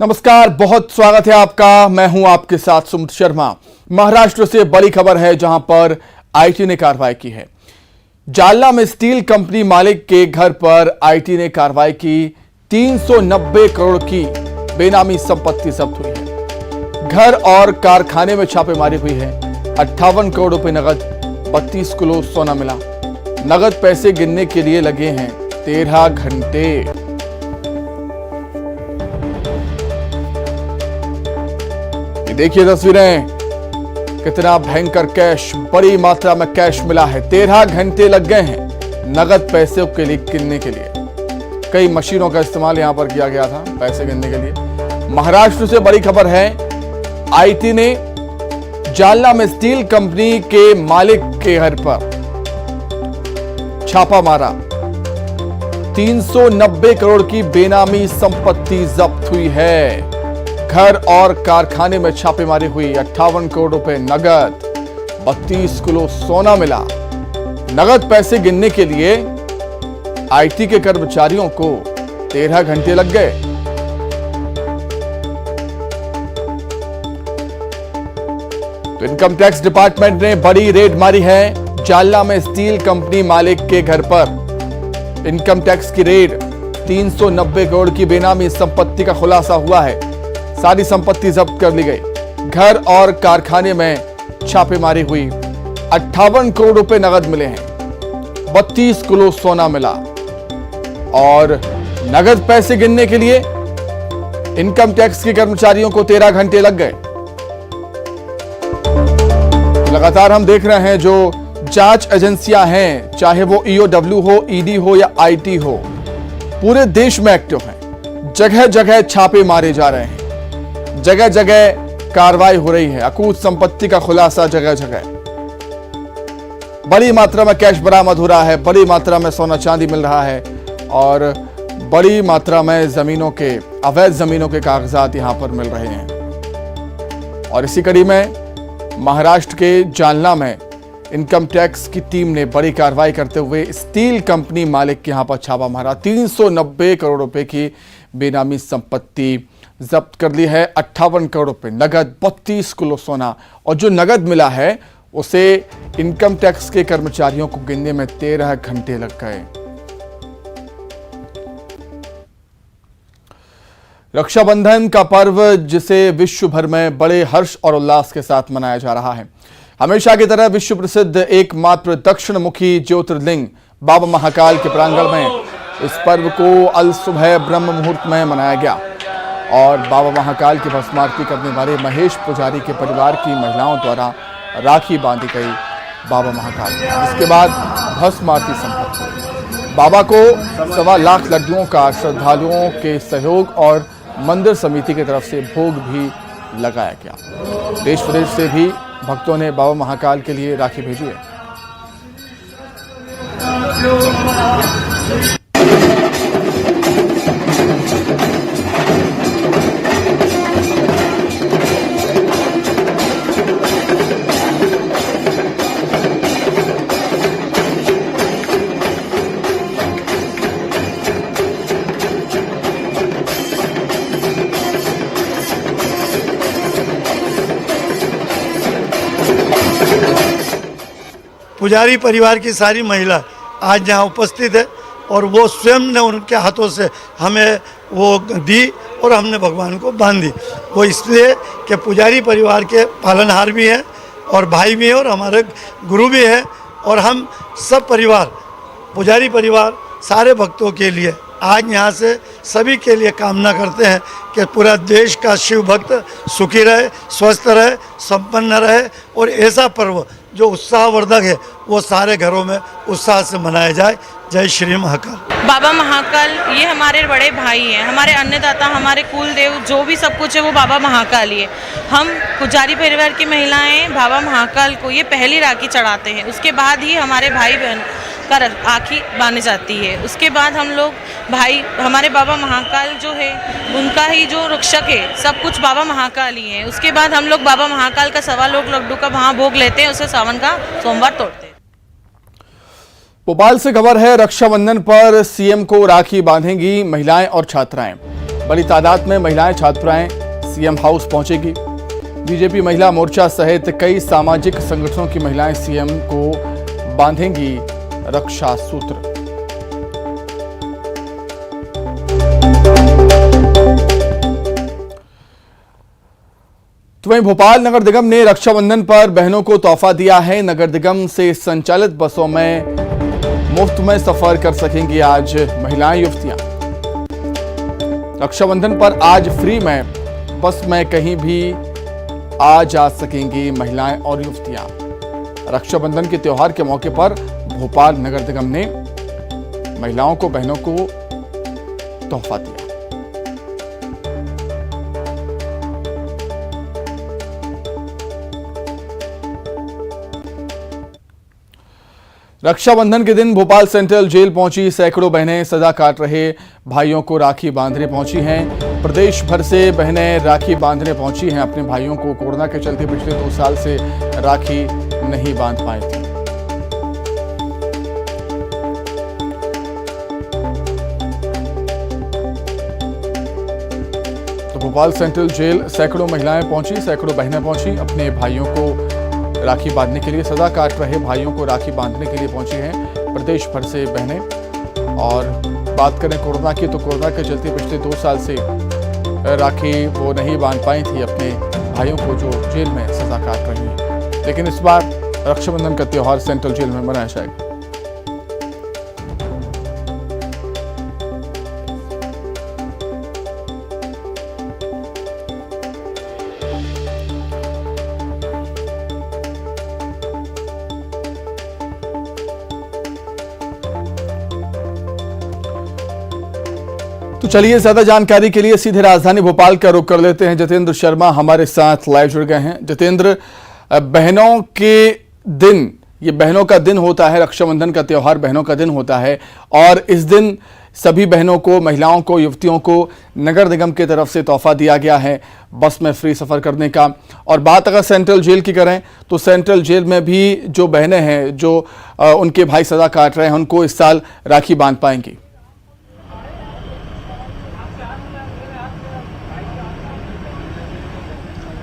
नमस्कार, बहुत स्वागत है आपका। मैं हूं आपके साथ सुमित शर्मा। महाराष्ट्र से बड़ी खबर है जहां पर आईटी ने कार्रवाई की है। जालना में स्टील कंपनी मालिक के घर पर आईटी ने कार्रवाई की। 390 करोड़ की बेनामी संपत्ति जब्त हुई है। घर और कारखाने में छापेमारी हुई है। 58 करोड़ रुपए नगद, 32 किलो सोना मिला। नगद पैसे गिनने के लिए लगे हैं 13 घंटे। देखिए तस्वीरें, कितना भयंकर कैश, बड़ी मात्रा में कैश मिला है। 13 घंटे लग गए हैं नगद पैसे के लिए गिनने के लिए। कई मशीनों का इस्तेमाल यहां पर किया गया था पैसे गिनने के लिए। महाराष्ट्र से बड़ी खबर है, आईटी ने जालना में स्टील कंपनी के मालिक के घर पर छापा मारा। 390 करोड़ की बेनामी संपत्ति जब्त हुई है। घर और कारखाने में छापेमारी हुई। 58 करोड़ रुपए नगद, 32 किलो सोना मिला। नगद पैसे गिनने के लिए आईटी के कर्मचारियों को 13 घंटे लग गए। तो इनकम टैक्स डिपार्टमेंट ने बड़ी रेड मारी है जालना में स्टील कंपनी मालिक के घर पर। इनकम टैक्स की रेड, 390 करोड़ की बेनामी संपत्ति का खुलासा हुआ है। सारी संपत्ति जब्त कर ली गई। घर और कारखाने में छापेमारी हुई। 58 करोड़ रुपए नगद मिले हैं। 32 किलो सोना मिला और नगद पैसे गिनने के लिए इनकम टैक्स के कर्मचारियों को 13 घंटे लग गए। लगातार हम देख रहे हैं जो जांच एजेंसियां हैं, चाहे वो ईओडब्ल्यू हो, ईडी हो या आईटी हो, पूरे देश में एक्टिव हैं। जगह जगह छापे मारे जा रहे हैं, जगह जगह कार्रवाई हो रही है। अकूत संपत्ति का खुलासा जगह जगह। बड़ी मात्रा में कैश बरामद हो रहा है, बड़ी मात्रा में सोना चांदी मिल रहा है और बड़ी मात्रा में जमीनों के, अवैध जमीनों के कागजात यहां पर मिल रहे हैं। और इसी कड़ी में महाराष्ट्र के जालना में इनकम टैक्स की टीम ने बड़ी कार्रवाई करते हुए स्टील कंपनी मालिक के यहां पर छापा मारा। 390 करोड़ रुपए की बेनामी संपत्ति जब्त कर ली है। 58 करोड़ रुपए नगद, 32 किलो सोना और जो नगद मिला है उसे इनकम टैक्स के कर्मचारियों को गिनने में 13 घंटे लग गए। रक्षाबंधन का पर्व, जिसे विश्व भर में बड़े हर्ष और उल्लास के साथ मनाया जा रहा है। हमेशा की तरह विश्व प्रसिद्ध एकमात्र दक्षिण मुखी ज्योतिर्लिंग बाबा महाकाल के प्रांगण में इस पर्व को अल सुबह ब्रह्म मुहूर्त में मनाया गया और बाबा महाकाल की भस्म आरती करने वाले महेश पुजारी के परिवार की महिलाओं द्वारा राखी बांधी गई बाबा महाकाल। इसके बाद भस्म आरती संपन्न हुई। बाबा को 1.25 लाख लड्डुओं का श्रद्धालुओं के सहयोग और मंदिर समिति की तरफ से भोग भी लगाया गया। देश विदेश से भी भक्तों ने बाबा महाकाल के लिए राखी भेजी है। पुजारी परिवार की सारी महिला आज यहाँ उपस्थित है और वो स्वयं ने उनके हाथों से हमें वो दी और हमने भगवान को बांध दी। वो इसलिए कि पुजारी परिवार के पालनहार भी हैं और भाई भी हैं और हमारे गुरु भी हैं और हम सब परिवार, पुजारी परिवार, सारे भक्तों के लिए आज यहाँ से सभी के लिए कामना करते हैं कि पूरा देश का शिव भक्त सुखी रहे, स्वस्थ रहे, संपन्न रहे और ऐसा पर्व जो उत्साहवर्धक है वो सारे घरों में उत्साह से मनाया जाए। जय श्री महाकाल। बाबा महाकाल ये हमारे बड़े भाई हैं, हमारे अन्नदाता, हमारे कुल देव, जो भी सब कुछ है वो बाबा महाकाल ही है। हम पुजारी परिवार की महिलाएं बाबा महाकाल को ये पहली राखी चढ़ाते हैं, उसके बाद ही हमारे भाई बहन का राखी बांधी जाती है। उसके बाद हम लोग भाई, हमारे बाबा महाकाल जो है उनका ही जो रक्षक है, सब कुछ बाबा महाकाल ही है। उसके बाद हम लोग बाबा महाकाल का 1.25 लाख लड्डू का वहाँ भोग लेते हैं, उसे सावन का सोमवार तोड़ते हैं। भोपाल से खबर है, रक्षाबंधन पर सीएम को राखी बांधेंगी महिलाएं और छात्राएं। बड़ी तादाद में महिलाएं छात्राएं सीएम हाउस पहुंचेगी। बीजेपी महिला मोर्चा सहित कई सामाजिक संगठनों की महिलाएं सीएम को बांधेंगी रक्षा सूत्र। तो वहीं भोपाल नगर निगम ने रक्षाबंधन पर बहनों को तोहफा दिया है। नगर निगम से संचालित बसों में मुफ्त में सफर कर सकेंगी आज महिलाएं युवतियां। रक्षाबंधन पर आज फ्री में बस में कहीं भी आ जा सकेंगी महिलाएं और युवतियां। रक्षाबंधन के त्योहार के मौके पर भोपाल नगर निगम ने महिलाओं को बहनों को तोहफा दिया। रक्षाबंधन के दिन भोपाल सेंट्रल जेल पहुंची सैकड़ों बहनें सजा काट रहे भाइयों को राखी बांधने पहुंची हैं। प्रदेश भर से बहनें राखी बांधने पहुंची हैं अपने भाइयों को। कोरोना के चलते पिछले 2 साल से राखी नहीं बांध पाई थी। तो भोपाल सेंट्रल जेल सैकड़ों महिलाएं पहुंची, सैकड़ों बहनें पहुंची अपने भाइयों को राखी बांधने के लिए। सजा काट रहे भाइयों को राखी बांधने के लिए पहुंची हैं प्रदेश भर से बहनें। और बात करें कोरोना की, तो कोरोना के चलते पिछले 2 साल से राखी वो नहीं बांध पाई थी अपने भाइयों को जो जेल में सजा काट रही हैं। लेकिन इस बार रक्षाबंधन का त्योहार सेंट्रल जेल में मनाया जाएगा। तो चलिए ज्यादा जानकारी के लिए सीधे राजधानी भोपाल का रुख कर लेते हैं। जितेंद्र शर्मा हमारे साथ लाइव जुड़ गए हैं। जितेंद्र, बहनों के दिन, ये बहनों का दिन होता है, रक्षाबंधन का त्योहार बहनों का दिन होता है और इस दिन सभी बहनों को, महिलाओं को, युवतियों को नगर निगम की तरफ से तोहफा दिया गया है बस में फ्री सफर करने का। और बात अगर सेंट्रल जेल की करें तो सेंट्रल जेल में भी जो बहनें हैं, जो उनके भाई सजा काट रहे हैं, उनको इस साल राखी बांध पाएंगी।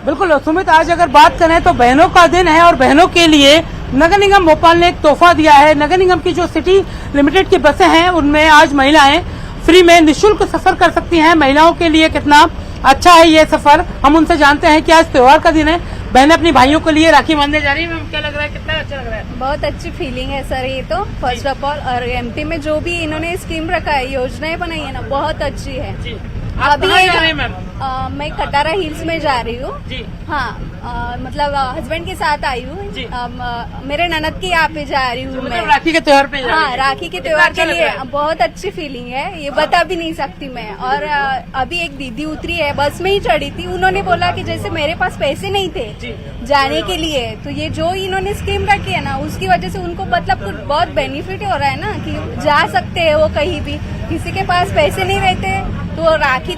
बिल्कुल सुमित, आज अगर बात करें तो बहनों का दिन है और बहनों के लिए नगर निगम भोपाल ने एक तोहफा दिया है। नगर निगम की जो सिटी लिमिटेड की बसें हैं उनमें आज महिलाएं फ्री में निःशुल्क सफर कर सकती हैं। महिलाओं के लिए कितना अच्छा है ये सफर, हम उनसे जानते हैं कि आज त्योहार का दिन है, बहनें अपनी भाइयों के लिए राखी बांधने जा रही है। मैम क्या लग रहा है, कितना अच्छा लग रहा है? बहुत अच्छी फीलिंग है सर ये तो फर्स्ट ऑफ ऑल। और एमपी में जो भी इन्होंने स्कीम रखा है, योजनाएं बनाई है ना, बहुत अच्छी है। जी। आप कहाँ जा रहे हैं मैम? मैं कटारा हिल्स में जा रही हूँ। जी। हाँ, मतलब हस्बैंड के साथ आई हूँ। मेरे ननद की यहाँ पे जा रही हूँ मैं। राखी के त्योहार पे? हाँ, राखी के त्योहार के लिए बहुत अच्छी फीलिंग है, ये बता भी नहीं सकती मैं। और अभी एक दीदी उतरी है, बस में ही चढ़ी थी, उन्होंने बोला कि जैसे मेरे पास पैसे नहीं थे जाने के लिए, तो ये जो इन्होंने स्कीम रखी है ना, उसकी वजह से उनको मतलब कुछ बहुत बेनिफिट हो रहा है ना, कि जा सकते हैं वो कहीं भी। किसी के पास पैसे नहीं रहते तो राखी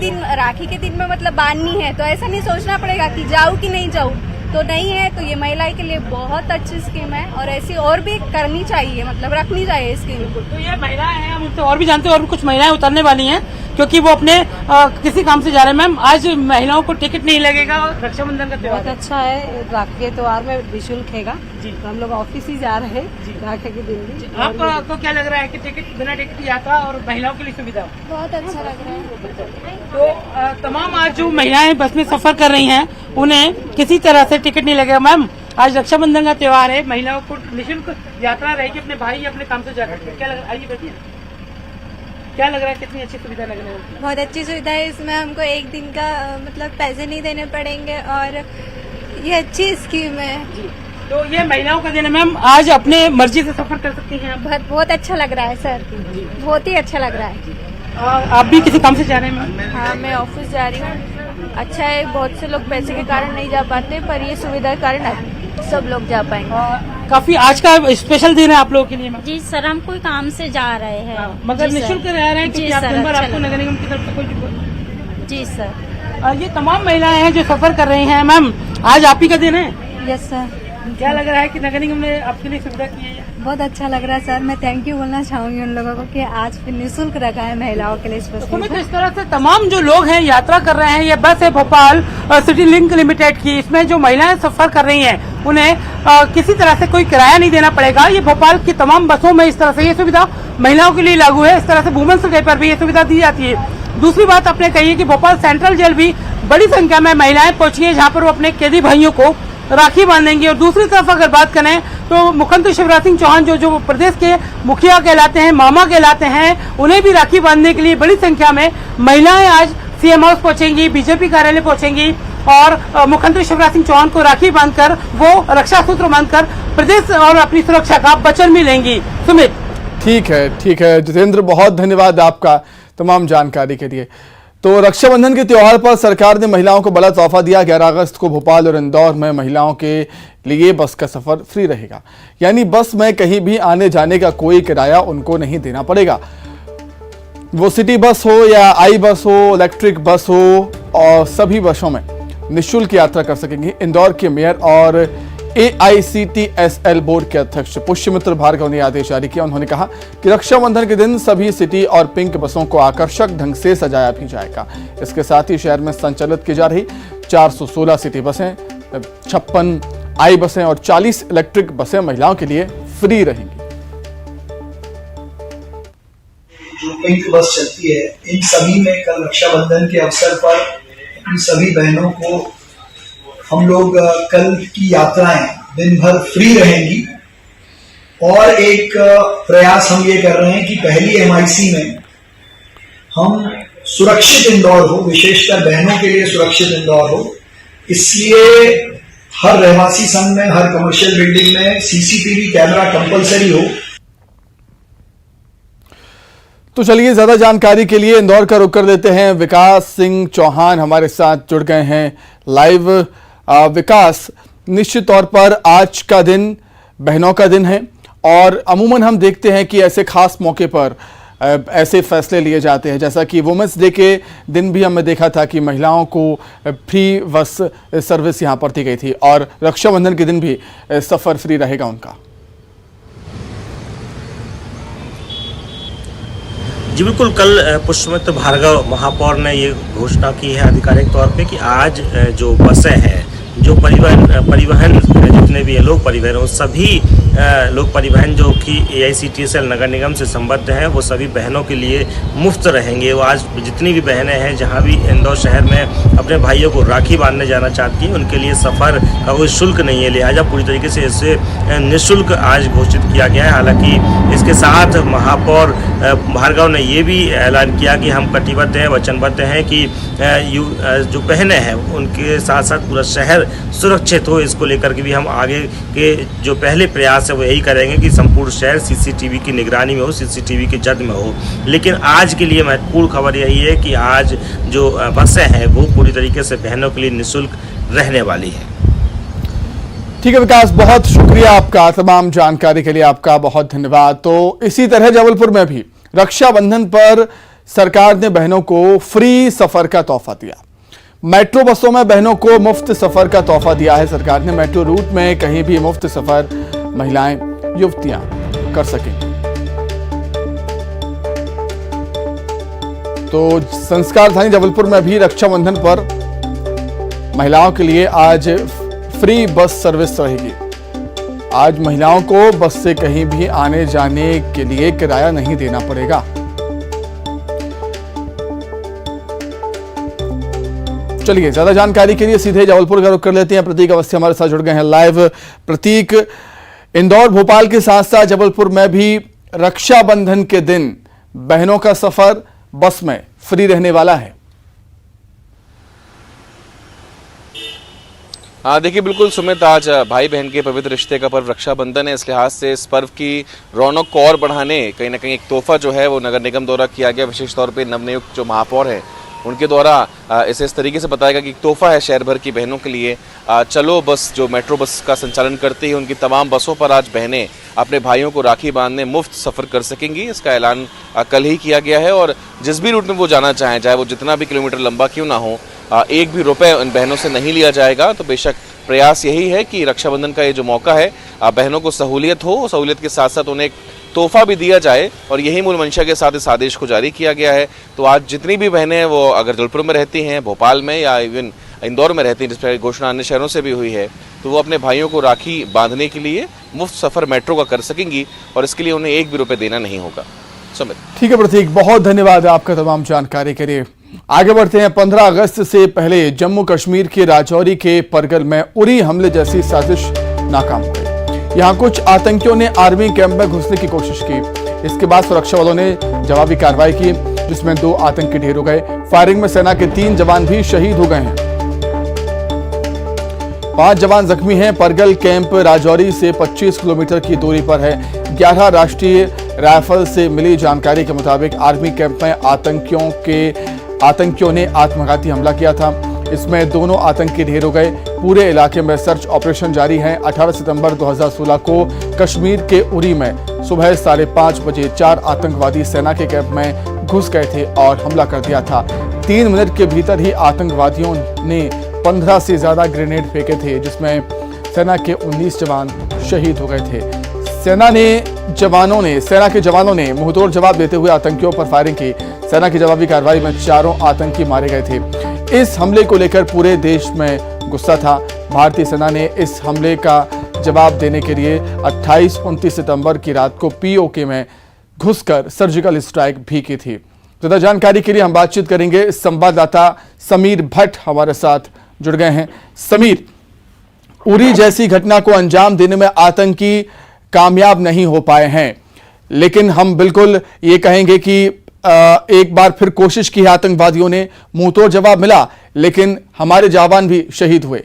के दिन में मतलब बांधनी है, तो ऐसा नहीं सोचना पड़ेगा कि जाऊँ कि नहीं जाऊँ, तो नहीं है। तो ये महिलाएं के लिए बहुत अच्छी स्कीम है और ऐसी और भी करनी चाहिए, मतलब रखनी चाहिए स्कीम। तो ये महिलाएं हैं, हम उनसे और भी जानते हैं, और भी कुछ महिलाएं उतरने वाली हैं क्योंकि वो अपने किसी काम से जा रहे हैं। मैम, आज महिलाओं को टिकट नहीं लगेगा और रक्षाबंधन का त्योहार बहुत अच्छा है। राखी के त्योहार में निःशुल्क हैगा जी। तो हम लोग ऑफिस ही जा रहे हैं राखी के दिन भी। आपको क्या लग रहा है कि टिकट, बिना टिकट यात्रा और महिलाओं के लिए सुविधा? बहुत अच्छा लग रहा है। तो तमाम आज जो महिलाएं बस में सफर कर रही हैं उन्हें किसी तरह से टिकट नहीं लगेगा। मैम, आज रक्षाबंधन का त्योहार है, महिलाओं को निःशुल्क यात्रा रहेगी अपने भाई या अपने काम से जाकर। क्या लग रहा है, आइए बैठिए, क्या लग रहा है, कितनी अच्छी सुविधा लग रही है? बहुत अच्छी सुविधा है, इसमें हमको एक दिन का मतलब पैसे नहीं देने पड़ेंगे और ये अच्छी स्कीम है। तो ये महिलाओं का दिन है मैम, आज अपने मर्जी से सफर कर सकती हैं आप। बहुत अच्छा लग रहा है सर, बहुत ही अच्छा लग रहा है। आप भी किसी काम से जा रहे हैं मैम? हाँ, मैं ऑफिस जा रही हूँ। अच्छा है, बहुत से लोग पैसे के कारण नहीं जा पाते, पर ये सुविधा के कारण सब लोग जा पाएंगे। काफी आज का स्पेशल दिन है आप लोगों के लिए मैम। जी सर, हम कोई काम से जा रहे हैं मगर निःशुल्क रह रहे हैं क्योंकि आप नंबर आपको नगर निगम की तरफ से कोई। जी सर। ये तमाम महिलाएं हैं जो सफर कर रही हैं। मैम, आज आप ही का दिन है? Yes sir. क्या लग रहा है कि नगर निगम ने आपके लिए सुविधा की है? बहुत अच्छा लग रहा है सर। मैं थैंक यू बोलना चाहूंगी उन लोगों को कि आज फिर निःशुल्क रखा है महिलाओं के लिए सुमित, इस तरह से तमाम जो लोग हैं यात्रा कर रहे हैं, ये बस है भोपाल सिटी लिंक लिमिटेड की, इसमें जो महिलाएं सफर कर रही हैं उन्हें किसी तरह से कोई किराया नहीं देना पड़ेगा। ये भोपाल की तमाम बसों में इस तरह से ये सुविधा महिलाओं के लिए लागू है। इस तरह से वुमेन्स डे पर भी ये सुविधा दी जाती है। दूसरी बात आपने कही है कि भोपाल सेंट्रल जेल भी बड़ी संख्या में महिलाएं पहुंची है, जहां पर वो अपने कैदी भाइयों को राखी बांधेंगी। और दूसरी तरफ अगर बात करें तो मुख्यमंत्री शिवराज सिंह चौहान जो प्रदेश के मुखिया कहलाते हैं, मामा कहलाते हैं, उन्हें भी राखी बांधने के लिए बड़ी संख्या में महिलाएं आज सीएम हाउस पहुंचेंगी, बीजेपी कार्यालय पहुंचेंगी और मुख्यमंत्री शिवराज सिंह चौहान को राखी बांधकर वो रक्षा सूत्र बांधकर प्रदेश और अपनी सुरक्षा का वचन भी लेंगी। सुमित, ठीक है जितेंद्र, बहुत धन्यवाद आपका तमाम जानकारी के लिए। तो रक्षाबंधन के त्योहार पर सरकार ने महिलाओं को बड़ा तोहफा दिया। 11 अगस्त को भोपाल और इंदौर में महिलाओं के लिए बस का सफर फ्री रहेगा, यानी बस में कहीं भी आने जाने का कोई किराया उनको नहीं देना पड़ेगा। वो सिटी बस हो या आई बस हो, इलेक्ट्रिक बस हो, और सभी बसों में निःशुल्क यात्रा कर सकेंगे। इंदौर के मेयर और AICTSL बोर्ड के अध्यक्ष पुष्यमित्र भार्गव ने आदेश जारी किया। उन्होंने कहा कि रक्षाबंधन के दिन सभी सिटी और पिंक बसों को आकर्षक ढंग से सजाया भी जाएगा। इसके साथ ही शहर में संचालित की जा रही 416 सिटी बसें, 56 आई बसें और 40 इलेक्ट्रिक बसें महिलाओं के लिए फ्री रहेंगी। जो पिंक बस चलती है, इन सभी में कल रक्षाबंधन के अवसर पर अपनी सभी बहनों को हम लोग कल की यात्राएं दिन भर फ्री रहेंगी। और एक प्रयास हम ये कर रहे हैं कि पहली MIC में हम सुरक्षित इंदौर हो, विशेषकर बहनों के लिए सुरक्षित इंदौर हो, इसलिए हर रहवासी संघ में, हर कमर्शियल बिल्डिंग में CCTV कैमरा कंपलसरी हो। तो चलिए ज्यादा जानकारी के लिए इंदौर का रुख कर देते हैं। विकास सिंह चौहान हमारे साथ जुड़ गए हैं लाइव। विकास, निश्चित तौर पर आज का दिन बहनों का दिन है और अमूमन हम देखते हैं कि ऐसे खास मौके पर ऐसे फैसले लिए जाते हैं, जैसा कि वुमेन्स डे के दिन भी हमने देखा था कि महिलाओं को फ्री बस सर्विस यहां पर दी गई थी और रक्षाबंधन के दिन भी सफर फ्री रहेगा उनका। जी बिल्कुल, कल पुष्यमित्र भार्गव महापौर ने ये घोषणा की है आधिकारिक तौर पे कि आज जो बसें हैं, जो परिवहन जितने भी लोक परिवहन, वो सभी लोक परिवहन जो कि AICTSL नगर निगम से संबद्ध हैं, वो सभी बहनों के लिए मुफ्त रहेंगे। वो आज जितनी भी बहनें हैं जहां भी इंदौर शहर में अपने भाइयों को राखी बांधने जाना चाहती हैं, उनके लिए सफ़र का कोई शुल्क नहीं है, लिहाजा पूरी तरीके से इसे निःशुल्क आज घोषित किया गया है। हालांकि इसके साथ महापौर भार्गव ने ये भी ऐलान किया कि हम कटिबद्ध हैं, वचनबद्ध हैं कि जो बहनें हैं उनके साथ साथ पूरा शहर सुरक्षित हो। इसको लेकर के भी हम आगे के जो पहले प्रयास है वो यही करेंगे कि संपूर्ण शहर CCTV की निगरानी में हो, CCTV की जद में हो। लेकिन आज के लिए महत्वपूर्ण खबर यही है कि आज जो बसें हैं वो पूरी तरीके से बहनों के लिए निःशुल्क रहने वाली है। ठीक है विकास, बहुत शुक्रिया आपका, तमाम जानकारी के लिए आपका बहुत धन्यवाद। तो इसी तरह जबलपुर में भी रक्षाबंधन पर सरकार ने बहनों को फ्री सफर का तोहफा दिया। मेट्रो बसों में बहनों को मुफ्त सफर का तोहफा दिया है सरकार ने। मेट्रो रूट में कहीं भी मुफ्त सफर महिलाएं, युवतियां कर सकेंगी। तो संस्कार धानी जबलपुर में भी रक्षाबंधन पर महिलाओं के लिए आज फ्री बस सर्विस रहेगी। आज महिलाओं को बस से कहीं भी आने जाने के लिए किराया नहीं देना पड़ेगा। चलिए ज्यादा जानकारी के लिए सीधे जबलपुर का रुख कर लेते हैं। प्रतीक अवस्थी हमारे साथ जुड़ गए हैं लाइव। प्रतीक, इंदौर भोपाल के साथ साथ जबलपुर में भी रक्षाबंधन के दिन बहनों का सफर बस में फ्री रहने वाला है। हाँ देखिए, बिल्कुल सुमित, आज भाई बहन के पवित्र रिश्ते का पर्व रक्षाबंधन है। इस लिहाज से इस पर्व की रौनक को और बढ़ाने कहीं ना कहीं एक तोहफा जो है वो नगर निगम द्वारा किया गया। विशेष तौर पे नवनियुक्त जो महापौर है उनके द्वारा इसे इस तरीके से बताया गया कि तोहफा है शहर भर की बहनों के लिए। चलो बस जो मेट्रो बस का संचालन करती है उनकी तमाम बसों पर आज बहनें अपने भाइयों को राखी बांधने मुफ्त सफ़र कर सकेंगी। इसका ऐलान कल ही किया गया है और जिस भी रूट में वो जाना चाहें, चाहे वो जितना भी किलोमीटर लंबा क्यों ना हो, एक भी रुपए उन बहनों से नहीं लिया जाएगा। तो बेशक प्रयास यही है कि रक्षाबंधन का ये जो मौका है, बहनों को सहूलियत हो, सहूलियत के साथ साथ उन्हें एक तोहफा भी दिया जाए, और यही मूल मंशा के साथ इस आदेश को जारी किया गया है। तो आज जितनी भी बहनें हैं वो अगर जबलपुर में रहती हैं, भोपाल में या इवन इंदौर में रहती हैं, जिस पर घोषणा अन्य शहरों से भी हुई है, तो वो अपने भाइयों को राखी बांधने के लिए मुफ्त सफर मेट्रो का कर सकेंगी और इसके लिए उन्हें 1 भी रुपये देना नहीं होगा। सुमित। ठीक है प्रतीक, बहुत धन्यवाद आपका तमाम जानकारी के लिए। आगे बढ़ते हैं। 15 अगस्त से पहले जम्मू कश्मीर के राजौरी के परगल में उरी हमले जैसी साजिश नाकाम हो गई। यहां कुछ आतंकियों ने आर्मी कैंप में घुसने की कोशिश की। इसके बाद सुरक्षा बलों ने जवाबी कार्रवाई की, जिसमें 2 आतंकी ढेर हो गए। फायरिंग में सेना के 3 जवान भी शहीद हो गए हैं। 5 जवान जख्मी हैं। परगल कैंप राजौरी से 25 किलोमीटर की दूरी पर है। 11 राष्ट्रीय राइफल से मिली जानकारी के मुताबिक आर्मी कैंप में आतंकियों ने आत्मघाती हमला किया था। इसमें 2 आतंकी ढेर हो गए। पूरे इलाके में सर्च ऑपरेशन जारी है। 18 सितंबर 2016 को कश्मीर के उरी में सुबह 5:30 बजे 4 आतंकवादी सेना के कैंप में घुस गए थे और हमला कर दिया था। 3 मिनट के भीतर ही आतंकवादियों ने 15 से ज्यादा ग्रेनेड फेंके थे, जिसमें सेना के 19 जवान शहीद हो गए थे। सेना के जवानों ने मुंहतोड़ जवाब देते हुए आतंकियों पर फायरिंग की। सेना की जवाबी कार्रवाई में 4 आतंकी मारे गए थे। इस हमले को लेकर पूरे देश में गुस्सा था। भारतीय सेना ने इस हमले का जवाब देने के लिए 28-29 सितंबर की रात को पीओके में घुसकर सर्जिकल स्ट्राइक भी की थी। ज्यादा जानकारी के लिए हम बातचीत करेंगे। संवाददाता समीर भट्ट हमारे साथ जुड़ गए हैं। समीर, उरी जैसी घटना को अंजाम देने में आतंकी कामयाब नहीं हो पाए हैं, लेकिन हम बिल्कुल ये कहेंगे कि एक बार फिर कोशिश की है आतंकवादियों ने, मुंहतोड़ जवाब मिला, लेकिन हमारे जवान भी शहीद हुए।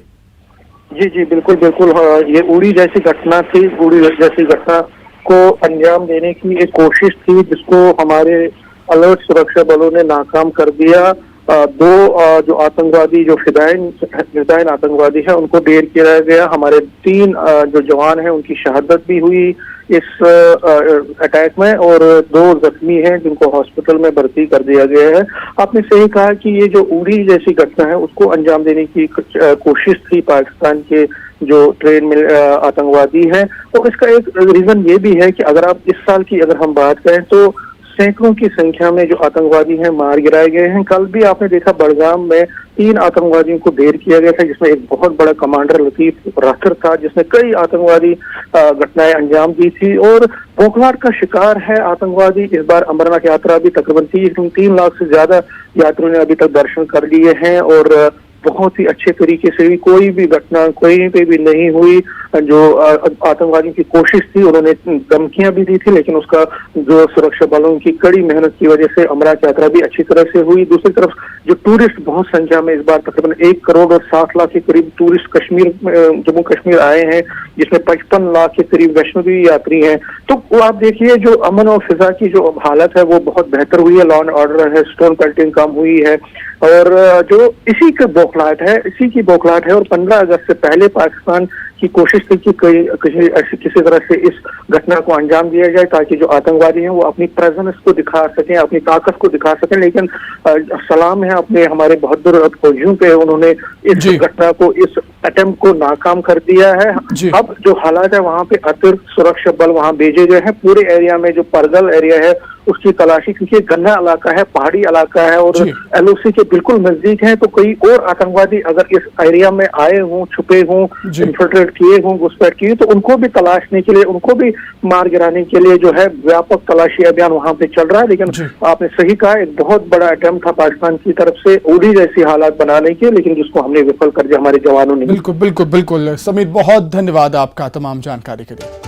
जी बिल्कुल बिल्कुल। हाँ, ये उड़ी जैसी घटना थी। उड़ी जैसी घटना को अंजाम देने की एक कोशिश थी, जिसको हमारे अलर्ट सुरक्षा बलों ने नाकाम कर दिया। 2 जो आतंकवादी, जो फिदायन आतंकवादी है, उनको ढेर किया गया। हमारे 3 जो जवान हैं उनकी शहादत भी हुई इस अटैक में, और 2 जख्मी हैं जिनको हॉस्पिटल में भर्ती कर दिया गया है। आपने सही कहा कि ये जो उड़ी जैसी घटना है उसको अंजाम देने की कोशिश थी पाकिस्तान के जो ट्रेन में आतंकवादी हैं। और इसका एक रीजन ये भी है कि अगर आप इस साल की अगर हम बात करें तो सैकड़ों की संख्या में जो आतंकवादी हैं मार गिराए गए हैं। कल भी आपने देखा बड़गाम में 3 आतंकवादियों को ढेर किया गया था, जिसमें एक बहुत बड़ा कमांडर लतीफ राठर था, जिसने कई आतंकवादी घटनाएं अंजाम दी थी। और बौखलाहट का शिकार है आतंकवादी। इस बार अमरनाथ यात्रा भी तकरीबन 3 लाख से ज्यादा यात्रियों ने अभी तक दर्शन कर लिए हैं, और बहुत ही अच्छे तरीके से कोई भी घटना कहीं पे भी नहीं हुई। जो आतंकवादियों की कोशिश थी, उन्होंने धमकियां भी दी थी, लेकिन उसका जो सुरक्षा बलों की कड़ी मेहनत की वजह से अमरनाथ यात्रा भी अच्छी तरह से हुई। दूसरी तरफ जो टूरिस्ट बहुत संख्या में इस बार तकरीबन 1 करोड़ और 60 लाख के करीब टूरिस्ट जम्मू कश्मीर आए हैं, जिसमें 55 लाख के करीब वैष्णोदेवी यात्री हैं। तो वो आप देखिए, जो अमन और फिजा की जो हालत है वो बहुत बेहतर हुई है। लॉ एंड ऑर्डर है, स्टोन पेल्टिंग कम हुई है, और जो इसी की बौखलाहट है। और 15 अगस्त से पहले पाकिस्तान की कोशिश थी कि किसी तरह से इस घटना को अंजाम दिया जाए, ताकि जो आतंकवादी हैं वो अपनी प्रेजेंस को दिखा सकें, अपनी ताकत को दिखा सकें। लेकिन सलाम है अपने हमारे बहादुर फौजियों पे, उन्होंने इस घटना को, इस अटेम्प्ट को नाकाम कर दिया है। अब जो हालात है वहाँ पे अतिरिक्त सुरक्षा बल वहाँ भेजे गए हैं। पूरे एरिया में जो परगल एरिया है उसकी तलाशी, क्योंकि घना इलाका है, पहाड़ी इलाका है और एलओसी के बिल्कुल नजदीक है। तो कोई और आतंकवादी अगर इस एरिया में आए हों, छुपे हों, इन्फिल्ट्रेट किए हों, घुसपैठ किए, तो उनको भी तलाशने के लिए, उनको भी मार गिराने के लिए जो है व्यापक तलाशी अभियान वहाँ पे चल रहा है। लेकिन आपने सही कहा, एक बहुत बड़ा अटेम्प्ट था पाकिस्तान की तरफ से उड़ी जैसी हालात बनाने के, लेकिन जिसको हमने विफल कर दिया हमारे जवानों ने। बिल्कुल समीर, बहुत धन्यवाद आपका तमाम जानकारी के लिए।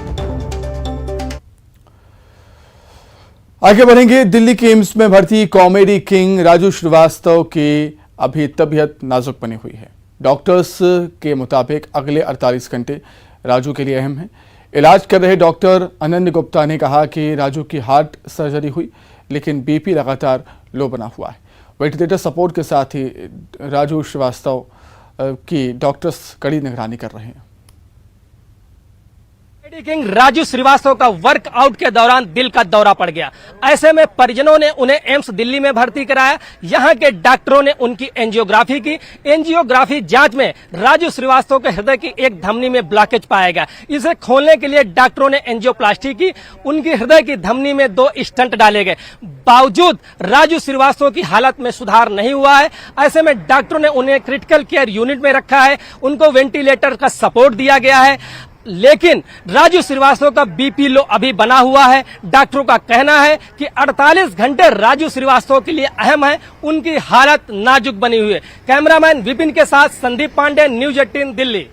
आगे बढ़ेंगे। दिल्ली के एम्स में भर्ती कॉमेडी किंग राजू श्रीवास्तव की अभी तबीयत नाजुक बनी हुई है। डॉक्टर्स के मुताबिक अगले 48 घंटे राजू के लिए अहम है। इलाज कर रहे डॉक्टर अनन्य गुप्ता ने कहा कि राजू की हार्ट सर्जरी हुई, लेकिन बीपी लगातार लो बना हुआ है। वेंटिलेटर सपोर्ट के साथ ही राजू श्रीवास्तव की डॉक्टर्स कड़ी निगरानी कर रहे हैं। किंग राजू श्रीवास्तव का वर्कआउट के दौरान दिल का दौरा पड़ गया। ऐसे में परिजनों ने उन्हें एम्स दिल्ली में भर्ती कराया। यहां के डॉक्टरों ने उनकी एंजियोग्राफी की। एंजियोग्राफी जांच में राजू श्रीवास्तव के हृदय की एक धमनी में ब्लॉकेज पाया गया। इसे खोलने के लिए डॉक्टरों ने एंजियोप्लास्टी की। उनकी हृदय की धमनी में 2 स्टंट डाले गए। बावजूद राजू श्रीवास्तव की हालत में सुधार नहीं हुआ है। ऐसे में डॉक्टरों ने उन्हें क्रिटिकल केयर यूनिट में रखा है। उनको वेंटिलेटर का सपोर्ट दिया गया है, लेकिन राजू श्रीवास्तव का बीपी लो अभी बना हुआ है। डॉक्टरों का कहना है कि 48 घंटे राजू श्रीवास्तव के लिए अहम है। उनकी हालत नाजुक बनी हुई है। कैमरामैन विपिन के साथ संदीप पांडे, न्यूज 18 दिल्ली।